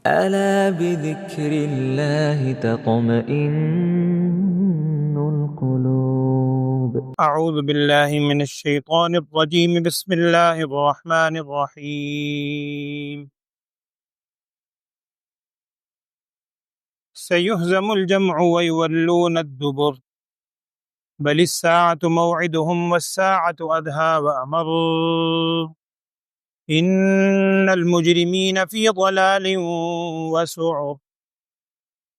ألا بذكر الله تطمئن القلوب. أعوذ بالله من الشيطان الرجيم. بسم الله الرحمن الرحيم. سيهزم الجمع ويولون الدبر بل الساعة موعدهم والساعة أدهى وأمر إن المجرمين في ضلال وسعر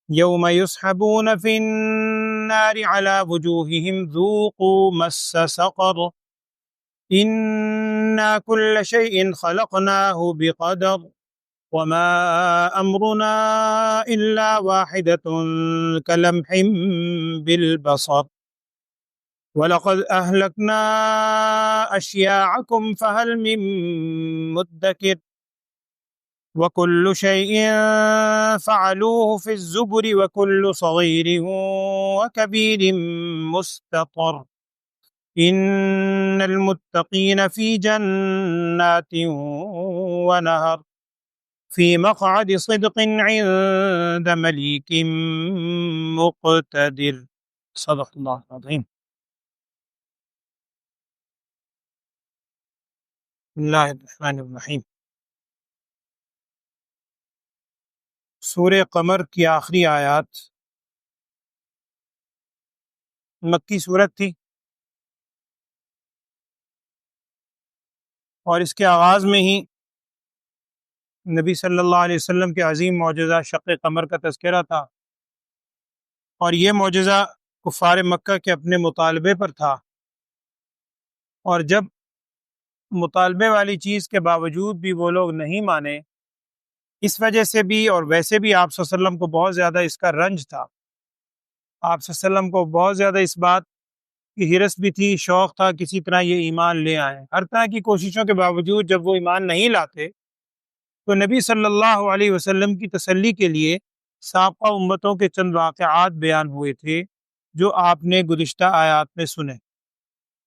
يوم يسحبون في النار على وجوههم ذوقوا مس سقر إنا كل شيء خلقناه بقدر وما أمرنا إلا واحدة كلمح بالبصر ولقد أهلكنا أشياعكم فهل من مدكر وكل شيء فعلوه في الزبر وكل صغير وكبير مستطر إن المتقين في جنات ونهر في مقعد صدق عند مليك مقتدر. صدق اللہ العظیم. بسم اللہ الرحمن الرحیم. سورہ قمر کی آخری آیات مکی صورت تھی، اور اس کے آغاز میں ہی نبی صلی اللہ علیہ وسلم کے عظیم معجزہ شق قمر کا تذکرہ تھا، اور یہ معجزہ کفار مکہ کے اپنے مطالبے پر تھا، اور جب مطالبے والی چیز کے باوجود بھی وہ لوگ نہیں مانے، اس وجہ سے بھی اور ویسے بھی آپ صلی اللہ علیہ وسلم کو بہت زیادہ اس کا رنج تھا. آپ صلی اللہ علیہ وسلم کو بہت زیادہ اس بات کی ہرس بھی تھی، شوق تھا کسی طرح یہ ایمان لے آئیں. ہر طرح کی کوششوں کے باوجود جب وہ ایمان نہیں لاتے تو نبی صلی اللہ علیہ وسلم کی تسلی کے لیے سابقہ امتوں کے چند واقعات بیان ہوئے تھے جو آپ نے گزشتہ آیات میں سنے.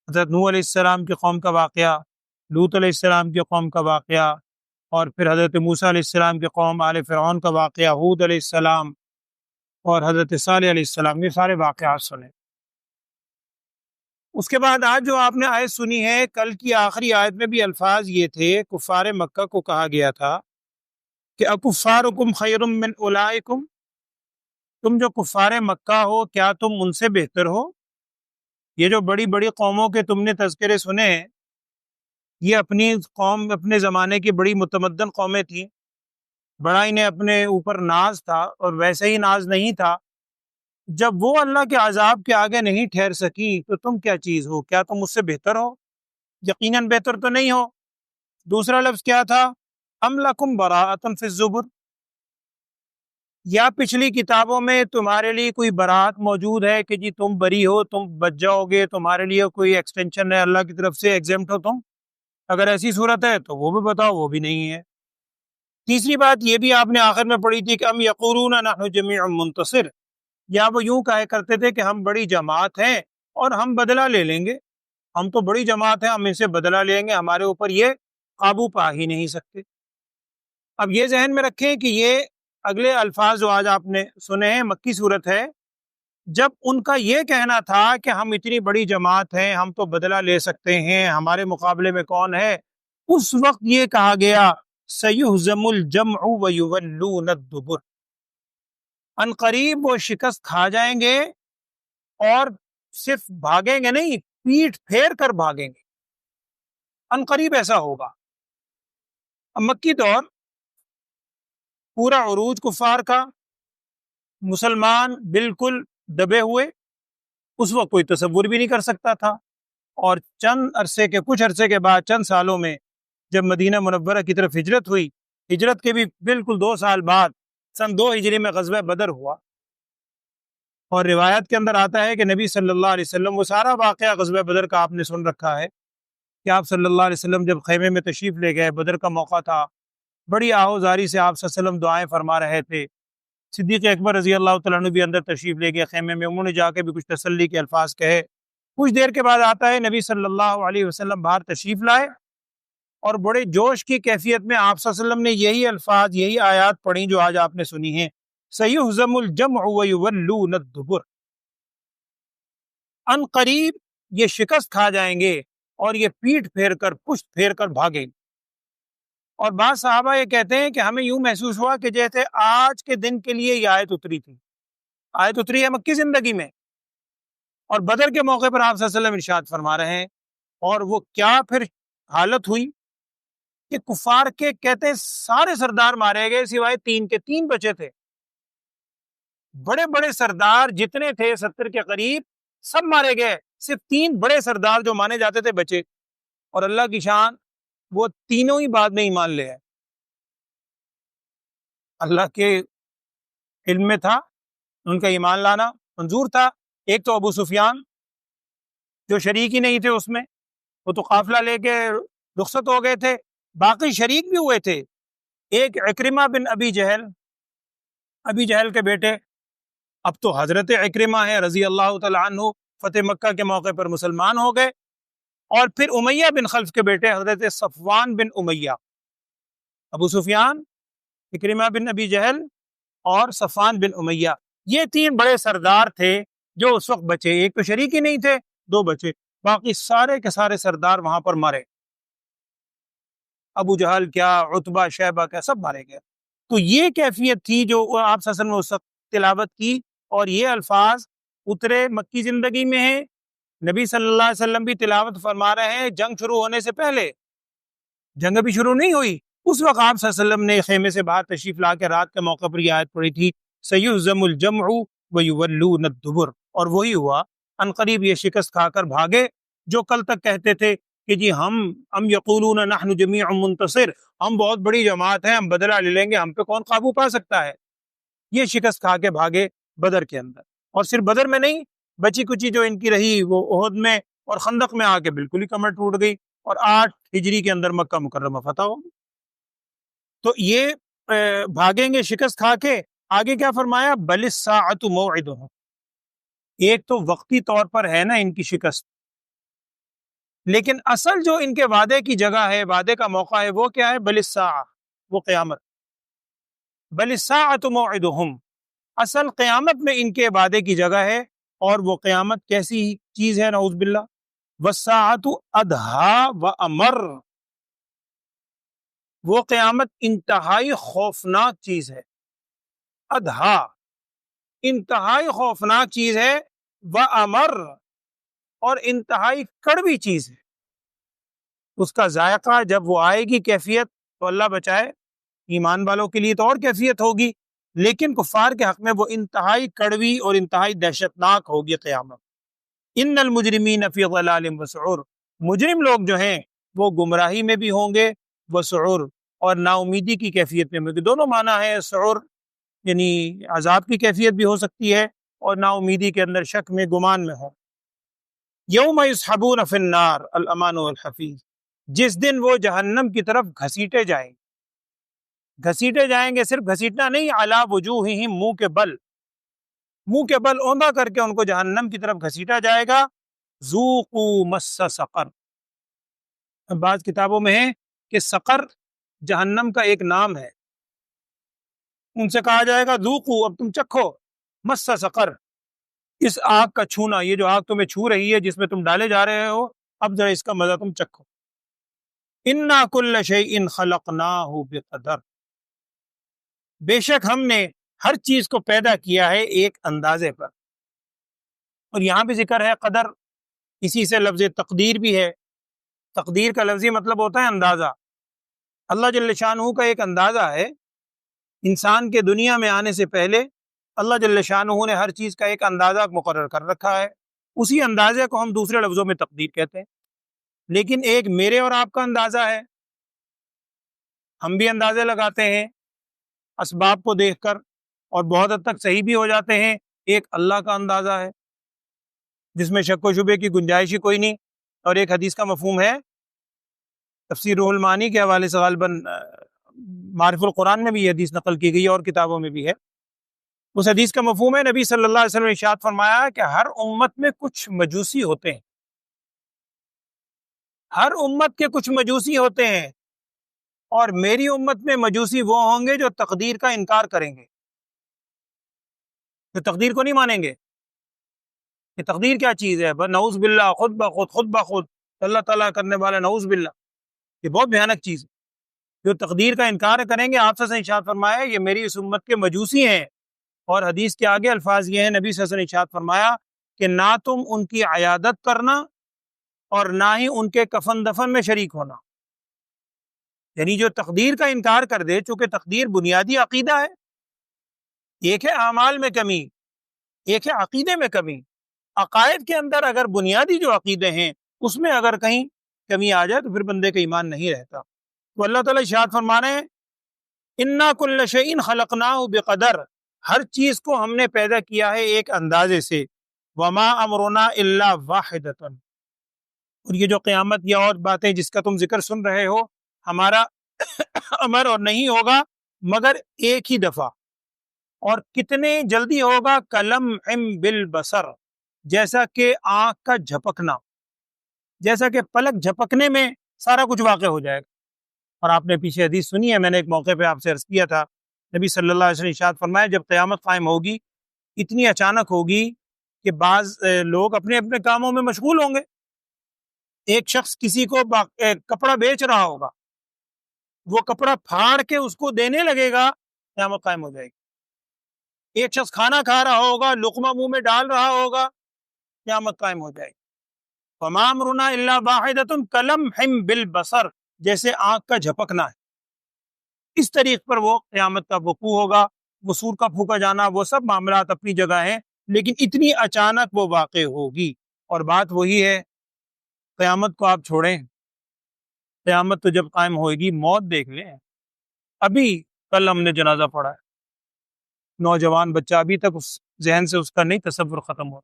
حضرت نوح علیہ السلام کی قوم کا واقعہ، لوط علیہ السلام کی قوم کا واقعہ، اور پھر حضرت موسیٰ علیہ السلام کی قوم آل فرعون کا واقعہ، ہود علیہ السلام اور حضرت صالح علیہ السلام، یہ سارے واقعات سنے. اس کے بعد آج جو آپ نے آیت سنی ہے، کل کی آخری آیت میں بھی الفاظ یہ تھے، کفار مکہ کو کہا گیا تھا کہ اکفارکم خیر من اولئکم، تم جو کفار مکہ ہو کیا تم ان سے بہتر ہو؟ یہ جو بڑی بڑی قوموں کے تم نے تذکرے سنے ہیں، یہ اپنی قوم اپنے زمانے کی بڑی متمدن قومیں تھیں، بڑا انہیں اپنے اوپر ناز تھا، اور ویسے ہی ناز نہیں تھا. جب وہ اللہ کے عذاب کے آگے نہیں ٹھہر سکی تو تم کیا چیز ہو؟ کیا تم اس سے بہتر ہو؟ یقیناً بہتر تو نہیں ہو. دوسرا لفظ کیا تھا؟ ام لکم براءۃ فی الزبر، یا پچھلی کتابوں میں تمہارے لیے کوئی براءت موجود ہے کہ جی تم بری ہو، تم بچ جاؤ گے، تمہارے لیے کوئی ایکسٹینشن ہے اللہ کی طرف سے، ایگزمپٹ ہو تم؟ اگر ایسی صورت ہے تو وہ بھی بتاؤ، وہ بھی نہیں ہے. تیسری بات یہ بھی آپ نے آخر میں پڑھی تھی کہ ام یقولون نحن جمیع منتصر، یا وہ یوں کہا کرتے تھے کہ ہم بڑی جماعت ہیں اور ہم بدلہ لے لیں گے، ہم تو بڑی جماعت ہیں، ہم ان سے بدلہ لیں گے، ہمارے اوپر یہ قابو پا ہی نہیں سکتے. اب یہ ذہن میں رکھیں کہ یہ اگلے الفاظ جو آج آپ نے سنے ہیں مکی صورت ہے. جب ان کا یہ کہنا تھا کہ ہم اتنی بڑی جماعت ہیں، ہم تو بدلہ لے سکتے ہیں، ہمارے مقابلے میں کون ہے، اس وقت یہ کہا گیا سیہزم الجمع ویولون الدبر، ان قریب وہ شکست کھا جائیں گے، اور صرف بھاگیں گے نہیں، پیٹھ پھیر کر بھاگیں گے. ان قریب ایسا ہوگا. اب مکی دور پورا عروج کفار کا، مسلمان بالکل دبے ہوئے، اس وقت کوئی تصور بھی نہیں کر سکتا تھا. اور کچھ عرصے کے بعد، چند سالوں میں جب مدینہ منورہ کی طرف ہجرت ہوئی، ہجرت کے بھی بالکل 2 سال بعد سن 2 ہجری میں غزوہ بدر ہوا. اور روایت کے اندر آتا ہے کہ نبی صلی اللہ علیہ وسلم، وہ سارا واقعہ غزوہ بدر کا آپ نے سن رکھا ہے کہ آپ صلی اللہ علیہ وسلم جب خیمے میں تشریف لے گئے، بدر کا موقع تھا، بڑی آہوزاری سے آپ صلی اللہ علیہ وسلم دعائیں فرما رہے تھے. صدیق اکبر رضی اللہ تعالیٰ عنہ بھی اندر تشریف لے گئے خیمے میں، انہوں نے جا کے بھی کچھ تسلی کے الفاظ کہے. کچھ دیر کے بعد آتا ہے نبی صلی اللہ علیہ وسلم باہر تشریف لائے، اور بڑے جوش کی کیفیت میں آپ صلی اللہ علیہ وسلم نے یہی الفاظ، یہی آیات پڑھی جو آج آپ نے سنی ہیں، سَيُهْزَمُ الْجَمْعُ وَيُوَلُّونَ الدُّبُرَ، ان قریب یہ شکست کھا جائیں گے اور یہ پیٹھ پھیر کر، پشت پھیر کر بھاگیں۔ اور بعض صحابہ یہ کہتے ہیں کہ ہمیں یوں محسوس ہوا کہ جیسے آج کے دن کے لیے یہ آیت اتری تھی۔ آیت اتری ہے مکی زندگی میں، اور بدر کے موقع پر آپ صلی اللہ علیہ وسلم ارشاد فرما رہے ہیں، اور وہ کیا پھر حالت ہوئی کہ کفار کے کہتے ہیں سارے سردار مارے گئے سوائے تین کے، تین بچے تھے۔ بڑے بڑے سردار جتنے تھے 70 کے قریب سب مارے گئے، صرف تین بڑے سردار جو مانے جاتے تھے بچے، اور اللہ کی شان وہ تینوں ہی بعد میں ایمان لے آئے۔ اللہ کے علم میں تھا ان کا ایمان لانا منظور تھا۔ ایک تو ابو سفیان جو شریک ہی نہیں تھے اس میں، وہ تو قافلہ لے کے رخصت ہو گئے تھے، باقی شریک بھی ہوئے تھے۔ ایک عکرمہ بن ابی جہل کے بیٹے، اب تو حضرت عکرمہ ہے رضی اللہ تعالی عنہ، فتح مکہ کے موقع پر مسلمان ہو گئے۔ اور پھر امیہ بن خلف کے بیٹے حضرت صفوان بن امیہ، ابو سفیان، عکرمہ بن ابی جہل اور صفوان بن امیہ، یہ تین بڑے سردار تھے جو اس وقت بچے۔ ایک تو شریک ہی نہیں تھے، دو بچے، باقی سارے کے سارے سردار وہاں پر مرے۔ ابو جہل کیا، عتبہ، شیبہ کیا، سب مارے گئے۔ تو یہ کیفیت تھی جو آپ صلی اللہ علیہ وسلم نے اس وقت تلاوت کی، اور یہ الفاظ اترے مکی زندگی میں ہیں۔ نبی صلی اللہ علیہ وسلم بھی تلاوت فرما رہے ہیں جنگ شروع ہونے سے پہلے، جنگ ابھی شروع نہیں ہوئی، اس وقت آپ صلی اللہ علیہ وسلم نے خیمے سے باہر تشریف لا کے رات کے موقع پر یہ آیت پڑھی تھی، سَيُهْزَمُ الْجَمْعُ وَيُوَلُّونَ الدُّبُرَ، اور وہی ہوا، ان قریب یہ شکست کھا کر بھاگے جو کل تک کہتے تھے کہ جی ہم یقولون نحن جمیع منتصر، ہم بہت بڑی جماعت ہیں، ہم بدلہ لے لیں گے، ہم پہ کون قابو پا سکتا ہے۔ یہ شکست کھا کے بھاگے بدر کے اندر، اور صرف بدر میں نہیں، بچی کچی جو ان کی رہی وہ احد میں اور خندق میں آ کے بالکل ہی کمر ٹوٹ گئی، اور 8 ہجری کے اندر مکہ مکرمہ فتح ہو گئی۔ تو یہ بھاگیں گے شکست کھا کے۔ آگے کیا فرمایا، بل الساعۃ موعدہم، ایک تو وقتی طور پر ہے نا ان کی شکست، لیکن اصل جو ان کے وعدے کی جگہ ہے، وعدے کا موقع ہے، وہ کیا ہے، بل الساعۃ، وہ قیامت۔ بل الساعۃ موعدہم، اصل قیامت میں ان کے وعدے کی جگہ ہے، اور وہ قیامت کیسی چیز ہے، نعوذ باللہ، والساعۃ ادہا وامر، وہ قیامت انتہائی خوفناک چیز ہے، ادہا، انتہائی خوفناک چیز ہے، وامر، اور انتہائی کڑوی چیز ہے۔ اس کا ذائقہ جب وہ آئے گی، کیفیت، تو اللہ بچائے، ایمان والوں کے لیے تو اور کیفیت ہوگی، لیکن کفار کے حق میں وہ انتہائی کڑوی اور انتہائی دہشتناک ہوگی قیامت۔ ان المجرمین فی ضلال وسعور، مجرم لوگ جو ہیں وہ گمراہی میں بھی ہوں گے، وسعور، اور نا امیدی کی کیفیت میں بھی۔ دونوں معنی ہے، سعور یعنی عذاب کی کیفیت بھی ہو سکتی ہے، اور نا امیدی کے اندر، شک میں، گمان میں ہو۔ یوم یسحبون فی النار الامان والحفیظ، جس دن وہ جہنم کی طرف گھسیٹے جائیں گے، گھسیٹے جائیں گے، صرف گھسیٹنا نہیں، علی وجوہہم، منہ کے بل، منہ کے بل اوندا کر کے ان کو جہنم کی طرف گھسیٹا جائے گا۔ ذوقوا مس سقر، بعض کتابوں میں ہے کہ سقر جہنم کا ایک نام ہے، ان سے کہا جائے گا ذوقوا، اب تم چکھو، مس سقر، اس آگ کا چھونا، یہ جو آگ تمہیں چھو رہی ہے جس میں تم ڈالے جا رہے ہو، اب ذرا اس کا مزہ تم چکھو۔ انا کل شیء خلقناہ بقدر، بے شک ہم نے ہر چیز کو پیدا کیا ہے ایک اندازے پر، اور یہاں بھی ذکر ہے قدر، اسی سے لفظ تقدیر بھی ہے۔ تقدیر کا لفظی مطلب ہوتا ہے اندازہ۔ اللہ جل شانہ کا ایک اندازہ ہے، انسان کے دنیا میں آنے سے پہلے اللہ جل شانہ نے ہر چیز کا ایک اندازہ مقرر کر رکھا ہے، اسی اندازے کو ہم دوسرے لفظوں میں تقدیر کہتے ہیں۔ لیکن ایک میرے اور آپ کا اندازہ ہے، ہم بھی اندازے لگاتے ہیں اسباب کو دیکھ کر، اور بہت حد تک صحیح بھی ہو جاتے ہیں۔ ایک اللہ کا اندازہ ہے جس میں شک و شبے کی گنجائش ہی کوئی نہیں، اور ایک حدیث کا مفہوم ہے، تفسیر روح المعانی کے حوالے سے غالباً معارف القرآن میں بھی یہ حدیث نقل کی گئی ہے، اور کتابوں میں بھی ہے۔ اس حدیث کا مفہوم ہے، نبی صلی اللہ علیہ وسلم نے ارشاد فرمایا کہ ہر امت میں کچھ مجوسی ہوتے ہیں، ہر امت کے کچھ مجوسی ہوتے ہیں، اور میری امت میں مجوسی وہ ہوں گے جو تقدیر کا انکار کریں گے، جو تقدیر کو نہیں مانیں گے کہ تقدیر کیا چیز ہے، بس نعوذ باللہ، خود بخود اللہ تعالیٰ کرنے والا، نعوذ باللہ، یہ بہت بھیانک چیز ہے۔ جو تقدیر کا انکار کریں گے، آپ صلی اللہ علیہ وسلم نے ارشاد فرمایا یہ میری اس امت کے مجوسی ہیں، اور حدیث کے آگے الفاظ یہ ہیں، نبی صلی اللہ علیہ وسلم نے ارشاد فرمایا کہ نہ تم ان کی عیادت کرنا اور نہ ہی ان کے کفن دفن میں شریک ہونا۔ یعنی جو تقدیر کا انکار کر دے، چونکہ تقدیر بنیادی عقیدہ ہے، ایک ہے اعمال میں کمی، ایک ہے عقیدے میں کمی۔ عقائد کے اندر اگر بنیادی جو عقیدے ہیں اس میں اگر کہیں کمی آ جائے تو پھر بندے کا ایمان نہیں رہتا۔ تو اللہ تعالیٰ ارشاد فرما رہے ہیں انا کل شیء خلقناہ بقدر، ہر چیز کو ہم نے پیدا کیا ہے ایک اندازے سے، وما امرنا الا واحدۃ، اور یہ جو قیامت یا اور باتیں جس کا تم ذکر سن رہے ہو، ہمارا امر اور نہیں ہوگا مگر ایک ہی دفعہ، اور کتنے جلدی ہوگا، کلمح بالبصر، جیسا کہ آنکھ کا جھپکنا، جیسا کہ پلک جھپکنے میں سارا کچھ واقع ہو جائے گا۔ اور آپ نے پیچھے حدیث سنی ہے، میں نے ایک موقع پہ آپ سے عرض کیا تھا، نبی صلی اللہ علیہ وسلم نے ارشاد فرمایا جب قیامت قائم ہوگی اتنی اچانک ہوگی کہ بعض لوگ اپنے اپنے کاموں میں مشغول ہوں گے۔ ایک شخص کسی کو کپڑا بیچ رہا ہوگا، وہ کپڑا پھاڑ کے اس کو دینے لگے گا، قیامت قائم ہو جائے گی۔ ایک شخص کھانا کھا رہا ہوگا، لقمہ منہ میں ڈال رہا ہوگا، قیامت قائم ہو جائے گی۔ وما امرنا الا واحدۃ کلمح بالبصر، جیسے آنکھ کا جھپکنا ہے، اس طریق پر وہ قیامت کا وقوع ہوگا۔ وہ سور کا پھونکا جانا، وہ سب معاملات اپنی جگہ ہیں، لیکن اتنی اچانک وہ واقع ہوگی۔ اور بات وہی ہے، قیامت کو آپ چھوڑیں، قیامت تو جب قائم ہوئے گی، موت دیکھ لیں۔ ابھی کل ہم نے جنازہ پڑھا ہے، نوجوان بچہ، ابھی تک اس ذہن سے اس کا نہیں تصور ختم ہو،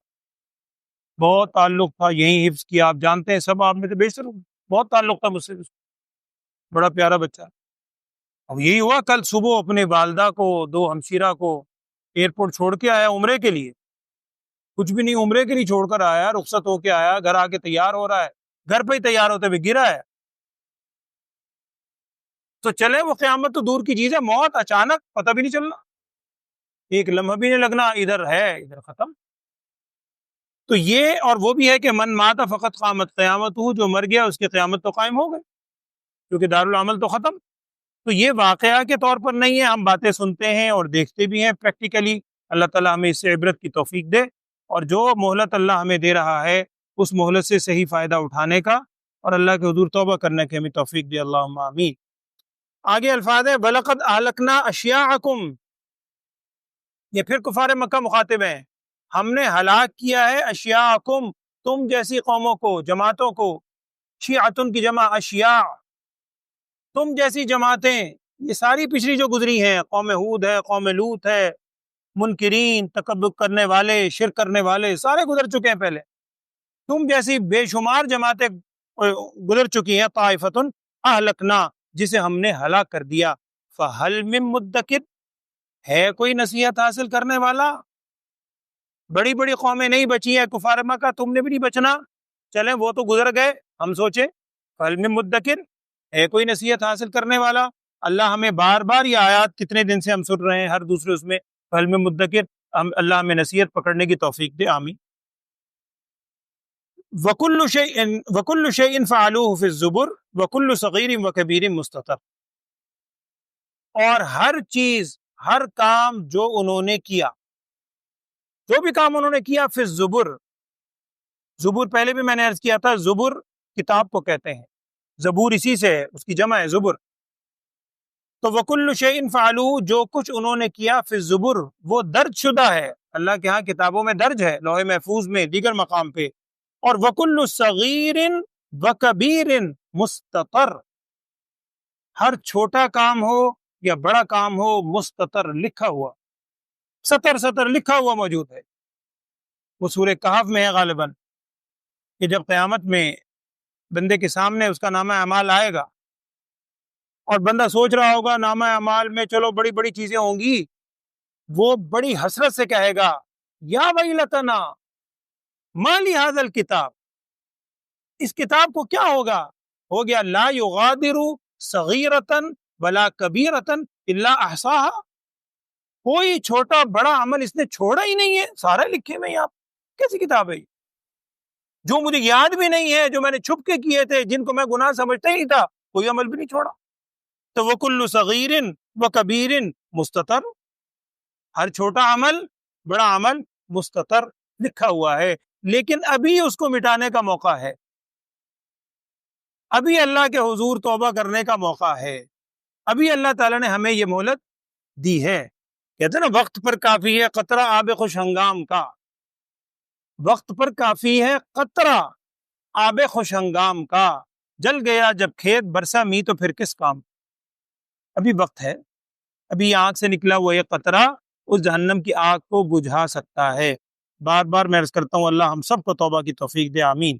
بہت تعلق تھا، یہیں حفظ کیا، آپ جانتے ہیں سب، آپ میں تو بیشتر بہت تعلق تھا مجھ سے، بڑا پیارا بچہ۔ اب یہی ہوا کل صبح اپنے والدہ کو، دو ہمشیرہ کو ایئرپورٹ چھوڑ کے آیا عمرے کے لیے، کچھ بھی نہیں، عمرے کے لیے چھوڑ کر آیا، رخصت ہو کے آیا، گھر آ کے تیار ہو رہا ہے، گھر پہ ہی تیار ہوتے ہوئے گرا ہے۔ تو چلے وہ قیامت تو دور کی چیز ہے، موت اچانک، پتہ بھی نہیں چلنا، ایک لمحہ بھی نہیں لگنا، ادھر ہے ادھر ختم۔ تو یہ اور وہ بھی ہے کہ من مات فقط قامت قیامت ہو، جو مر گیا اس کی قیامت تو قائم ہو گئی، کیونکہ دارالعمل تو ختم۔ تو یہ واقعہ کے طور پر نہیں ہے، ہم باتیں سنتے ہیں اور دیکھتے بھی ہیں پریکٹیکلی۔ اللہ تعالیٰ ہمیں اس سے عبرت کی توفیق دے، اور جو مہلت اللہ ہمیں دے رہا ہے اس مہلت سے صحیح فائدہ اٹھانے کا، اور اللہ کے حضور توبہ کرنے کی ہمیں توفیق دے، اللہم آمین۔ آگے الفاظ ہے وَلَقَدْ أَهْلَكْنَا أَشْيَاعَكُمْ، یہ پھر کفار مکہ مخاطب ہیں، ہم نے ہلاک کیا ہے اشیاءکم، تم جیسی قوموں کو، جماعتوں کو، شیعتن کی جمع اشیاء، تم جیسی جماعتیں، یہ ساری پچھلی جو گزری ہیں، قوم ہود ہے، قوم لوط ہے، منکرین، تکبر کرنے والے، شرک کرنے والے، سارے گزر چکے ہیں پہلے، تم جیسی بے شمار جماعتیں گزر چکی ہیں، طائفتن اہلکنا، جسے ہم نے ہلاک کر دیا، فہل من مدکر، ہے کوئی نصیحت حاصل کرنے والا؟ بڑی بڑی قومیں نہیں بچی ہیں کفار مکہ، تم نے بھی نہیں بچنا، چلیں وہ تو گزر گئے، ہم سوچیں فہل من مدکر، ہے کوئی نصیحت حاصل کرنے والا؟ اللہ ہمیں بار بار یہ آیات کتنے دن سے ہم سن رہے ہیں، ہر دوسرے اس میں فہل من مدکر، اللہ ہمیں نصیحت پکڑنے کی توفیق دے، آمین۔ وَكُلُّ شَيْءٍ فَعَلُوهُ فِي الزُّبُرِ وَكُلُّ صَغِيرٍ وَكَبِيرٍ مُسْتَطَرٍ، اور ہر چیز، ہر کام جو انہوں نے کیا، جو بھی کام انہوں نے کیا، فی الزبر، زبور پہلے بھی میں نے عرض کیا تھا، زبر کتاب کو کہتے ہیں، زبور اسی سے ہے، اس کی جمع ہے زبر۔ تو وَكُلُّ شَيْءٍ فَعَلُوهُ، جو کچھ انہوں نے کیا، فی الزبر، وہ درج شدہ ہے، اللہ کے ہاں کتابوں میں درج ہے، لوح محفوظ میں، دیگر مقام پہ۔ اور وَكُلُّ صَغِيرٍ وَكَبِيرٍ مُسْتَطَرٍ، ہر چھوٹا کام ہو یا بڑا کام ہو، مستطر، لکھا ہوا، سطر سطر لکھا ہوا موجود ہے۔ وہ سورہ کہف میں ہے غالباً، کہ جب قیامت میں بندے کے سامنے اس کا نامہ اعمال آئے گا، اور بندہ سوچ رہا ہوگا نامہ اعمال میں چلو بڑی بڑی چیزیں ہوں گی، وہ بڑی حسرت سے کہے گا یا ویلتنا ما لی ھذا الکتاب، اس کتاب کو کیا ہوگا، ہو گیا لا یغادر صغیرتن ولا کبیرتن الا احصاها، کوئی چھوٹا بڑا عمل اس نے چھوڑا ہی نہیں ہے، سارا لکھے میں آپ کیسی کتاب ہے یہ؟ جو مجھے یاد بھی نہیں ہے، جو میں نے چھپ کے کیے تھے، جن کو میں گناہ سمجھتا ہی نہیں تھا، کوئی عمل بھی نہیں چھوڑا۔ تو وَكُلُّ صَغِيرٍ وَكَبِيرٍ مستتر، ہر چھوٹا عمل بڑا عمل مستتر لکھا ہوا ہے، لیکن ابھی اس کو مٹانے کا موقع ہے، ابھی اللہ کے حضور توبہ کرنے کا موقع ہے، ابھی اللہ تعالیٰ نے ہمیں یہ مہلت دی ہے۔ کہتے ہیں نا وقت پر کافی ہے قطرہ آب خوش ہنگام کا، وقت پر کافی ہے قطرہ آب خوش ہنگام کا، جل گیا جب کھیت برسا می تو پھر کس کام۔ ابھی وقت ہے، ابھی آنکھ سے نکلا ہوا یہ قطرہ اس جہنم کی آگ کو بجھا سکتا ہے۔ بار بار میں عرض کرتا ہوں اللہ ہم سب کو توبہ کی توفیق دے، آمین۔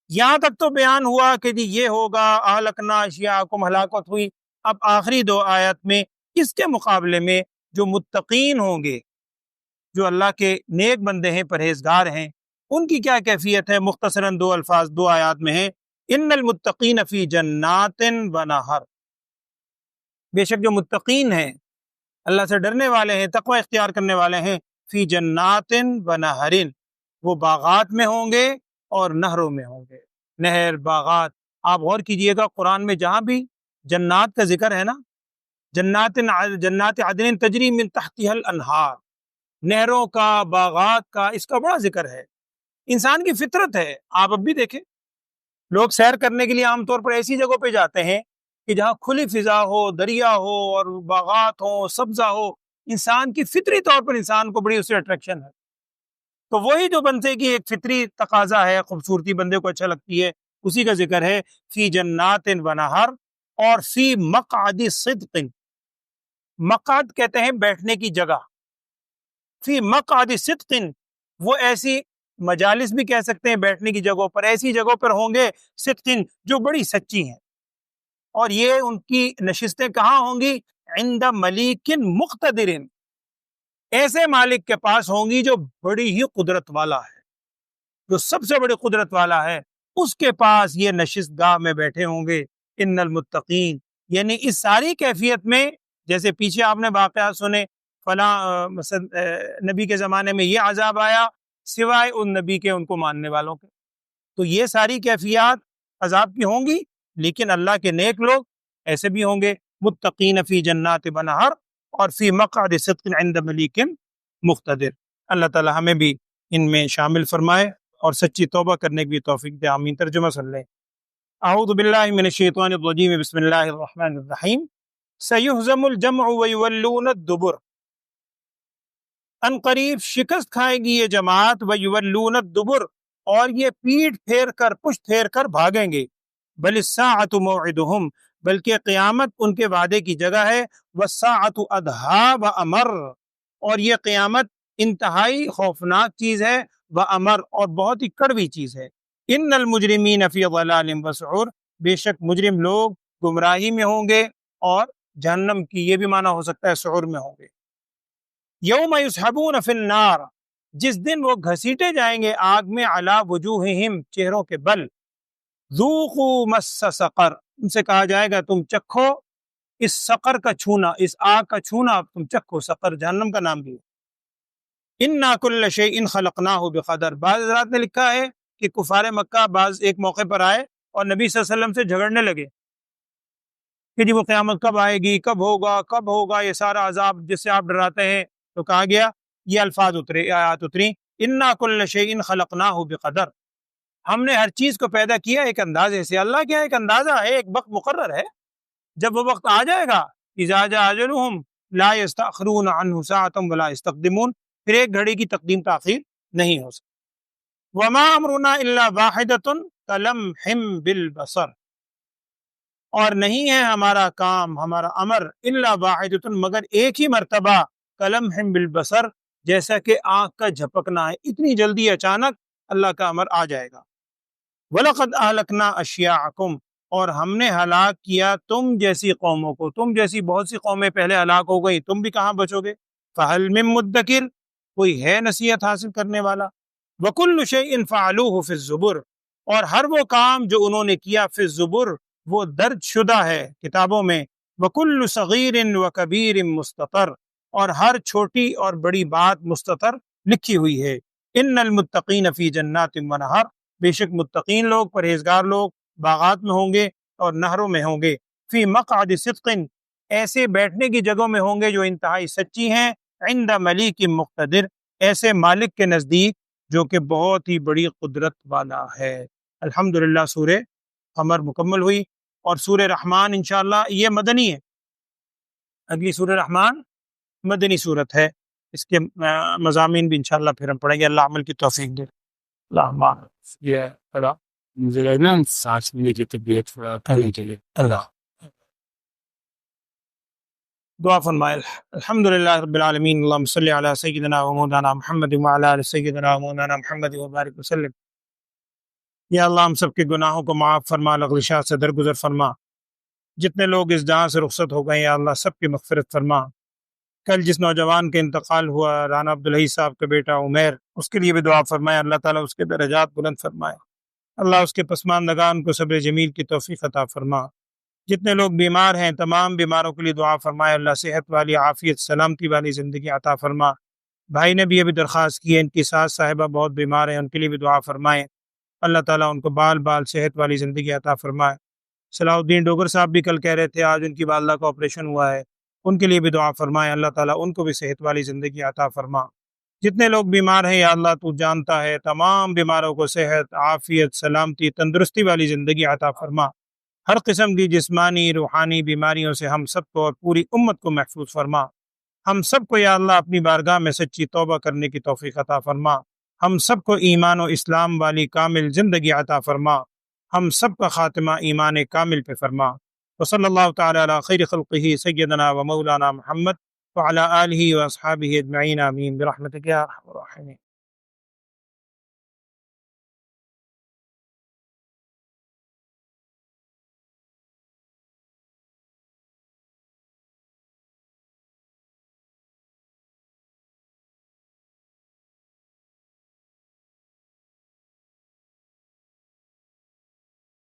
یہاں تک تو بیان ہوا کہ جی یہ ہوگا، اہلکنا اشیاءکم، ہلاکت ہوئی۔ اب آخری دو آیت میں اس کے مقابلے میں جو متقین ہوں گے، جو اللہ کے نیک بندے ہیں، پرہیزگار ہیں، ان کی کیا کیفیت ہے؟ مختصراً دو الفاظ دو آیات میں ہیں، ان المتقین فی جنات و نہر، بے شک جو متقین ہیں، اللہ سے ڈرنے والے ہیں، تقوی اختیار کرنے والے ہیں، فی جنات و نہر، وہ باغات میں ہوں گے اور نہروں میں ہوں گے۔ نہر، باغات، آپ غور کیجئے گا قرآن میں جہاں بھی جنات کا ذکر ہے نا، جنات عدن تجری من تحتها الانہار، نہروں کا، باغات کا، اس کا بڑا ذکر ہے۔ انسان کی فطرت ہے، آپ اب بھی دیکھیں لوگ سیر کرنے کے لیے عام طور پر ایسی جگہوں پہ جاتے ہیں کہ جہاں کھلی فضا ہو، دریا ہو اور باغات ہو، سبزہ ہو، انسان کی فطری طور پر انسان کو بڑی اس سے اٹریکشن ہے۔ تو وہی جو بندے کی ایک فطری تقاضا ہے، خوبصورتی بندے کو اچھا لگتی ہے، اسی کا ذکر ہے فی جنات و نہر، اور فی مقعد صدق، مقعد کہتے ہیں بیٹھنے کی جگہ، فی مقعد صدق، وہ ایسی مجالس بھی کہہ سکتے ہیں بیٹھنے کی جگہوں پر، ایسی جگہوں پر ہوں گے صدق جو بڑی سچی ہیں، اور یہ ان کی نشستیں کہاں ہوں گی؟ عند ملیک مقتدر، ایسے مالک کے پاس ہوں گی جو بڑی ہی قدرت والا ہے، جو سب سے بڑی قدرت والا ہے، اس کے پاس یہ نشست گاہ میں بیٹھے ہوں گے۔ ان المتقین، یعنی اس ساری کیفیت میں، جیسے پیچھے آپ نے واقعات سنے، فلاں مثلا نبی کے زمانے میں یہ عذاب آیا، سوائے ان نبی کے ان کو ماننے والوں کے، تو یہ ساری کیفیات عذاب کی ہوں گی، لیکن اللہ کے نیک لوگ ایسے بھی ہوں گے، متقین فی جنات و نہر اور فی مقعد صدق عند ملیک مقتدر۔ اللہ تعالی ہمیں بھی ان میں شامل فرمائے اور سچی توبہ کرنے کی بھی توفیق دے، آمین۔ ترجمہ سن لیں۔ اعوذ باللہ من الشیطان الرجیم، بسم اللہ الرحمن الرحیم۔ سیہزم الجمع ویولون الدبر، ان قریب شکست کھائے گی یہ جماعت، ویولون الدبر، اور یہ پیٹھ پھیر کر، پشت پھیر کر بھاگیں گے، بل الساعۃ موعدہم، بلکہ قیامت ان کے وعدے کی جگہ ہے، والساعۃ ادھیٰ وامر، اور یہ قیامت انتہائی خوفناک چیز ہے، وامر، اور بہت ہی کڑوی چیز ہے۔ ان المجرمین فی ضلال وسعور، بے شک مجرم لوگ گمراہی میں ہوں گے اور جہنم کی، یہ بھی معنی ہو سکتا ہے سعور میں ہوں گے۔ یوم یسحبون فی النار، جس دن وہ گھسیٹے جائیں گے آگ میں، علی وجوہہم، چہروں کے بل، ذوقوا مس سقر، ان سے کہا جائے گا تم چکھو اس سقر کا چھونا، اس آگ کا چھونا تم چکھو، سقر جہنم کا نام بھی ہے۔ انا کل شیء خلقناہ بقدر، بعض حضرات نے لکھا ہے کہ کفار مکہ بعض ایک موقع پر آئے اور نبی صلی اللہ علیہ وسلم سے جھگڑنے لگے کہ جی وہ قیامت کب آئے گی، کب ہوگا یہ سارا عذاب جس سے آپ ڈراتے ہیں، تو کہا گیا یہ الفاظ اترے، آیات اتری، انا کل شیء خلقناہ بقدر، ہم نے ہر چیز کو پیدا کیا ایک اندازے سے۔ اللہ کیا ایک اندازہ ہے، ایک وقت مقرر ہے، جب وہ وقت آ جائے گا، اذا جاء اجلہم لا یستأخرون عنہ ساعۃ ولا یستقدمون، پھر ایک گھڑی کی تقدیم تاخیر نہیں ہو سکتی۔ وما امرنا الا واحدۃ کلمح بالبصر، اور نہیں ہے ہمارا کام، ہمارا امر، الا واحدۃ، مگر ایک ہی مرتبہ، کلمح بالبصر، جیسا کہ آنکھ کا جھپکنا ہے، اتنی جلدی اچانک اللہ کا امر آ جائے گا۔ وَلَقَدْ أَهْلَكْنَا أَشْيَاعَكُمْ، اور ہم نے ہلاک کیا تم جیسی قوموں کو، تم جیسی بہت سی قومیں پہلے ہلاک ہو گئی، تم بھی کہاں بچو گے؟ فَهَلْ مِن مُدَّكِرٍ، کوئی ہے نصیحت حاصل کرنے والا؟ وَكُلُّ شَيْءٍ فَعَلُوهُ فِي الزُّبُرِ، اور ہر وہ کام جو انہوں نے کیا فی الزبر، وہ درج شدہ ہے کتابوں میں، وَكُلُّ صَغِيرٍ وَكَبِيرٍ مُسْتَطَر، اور ہر چھوٹی اور بڑی بات مستطر لکھی ہوئی ہے۔ ان المتقین فی جنات ونہر، بے شک متقین لوگ، پرہیزگار لوگ باغات میں ہوں گے اور نہروں میں ہوں گے۔ فی مقعد صدق، ایسے بیٹھنے کی جگہوں میں ہوں گے جو انتہائی سچی ہیں، عند ملیک مقتدر، ایسے مالک کے نزدیک جو کہ بہت ہی بڑی قدرت والا ہے۔ الحمدللہ سورہ قمر مکمل ہوئی، اور سورہ رحمان انشاءاللہ یہ مدنی ہے، اگلی سورہ رحمان مدنی صورت ہے، اس کے مضامین بھی انشاءاللہ پھر ہم پڑھیں گے۔ اللہ عمل کی توفیق دے۔ اللہم یہ اللہ مجھے نا 7 منٹ کی طبیعت تھوڑا پھرنے کے لیے اللہ دعا فرمائے۔ الحمدللہ رب العالمین، اللہم صلی علی سیدنا و مولانا محمد وعلی آل سیدنا و مولانا محمد وبارک وسلم۔ یا اللہ ہم سب کے گناہوں کو معاف فرما، لغزشات سے درگزر فرما۔ جتنے لوگ اس جہاں سے رخصت ہو گئے، یا اللہ سب کی مغفرت فرما۔ کل جس نوجوان کے انتقال ہوا، رانا عبدالحی صاحب کا بیٹا عمیر، اس کے لیے بھی دعا فرمائے، اللہ تعالیٰ اس کے درجات بلند فرمائے، اللہ اس کے پسماندگان کو صبر جمیل کی توفیق عطا فرما۔ جتنے لوگ بیمار ہیں تمام بیماروں کے لیے دعا فرمائے، اللہ صحت والی، عافیت، سلامتی والی زندگی عطا فرما۔ بھائی نے بھی ابھی درخواست کی ہے، ان کی ساس صاحبہ بہت بیمار ہیں، ان کے لیے بھی دعا فرمائے، اللہ تعالیٰ ان کو بال بال صحت والی زندگی عطا فرمائے۔ صلاح الدین ڈوگر صاحب بھی کل کہہ رہے تھے آج ان کی والدہ کا آپریشن ہوا ہے، ان کے لیے بھی دعا فرمائے، اللہ تعالیٰ ان کو بھی صحت والی زندگی عطا فرما۔ جتنے لوگ بیمار ہیں یا اللہ تو جانتا ہے، تمام بیماروں کو صحت، عافیت، سلامتی، تندرستی والی زندگی عطا فرما۔ ہر قسم کی جسمانی روحانی بیماریوں سے ہم سب کو اور پوری امت کو محفوظ فرما۔ ہم سب کو یا اللہ اپنی بارگاہ میں سچی توبہ کرنے کی توفیق عطا فرما۔ ہم سب کو ایمان و اسلام والی کامل زندگی عطا فرما۔ ہم سب کا خاتمہ ایمان کامل پہ فرما۔ وصلی اللہ تعالی علی خیر خلقہ سیدنا و مولانا محمد وعلی آلہ و اصحابہ اجمعین، آمین برحمتک یا ارحم الراحمین۔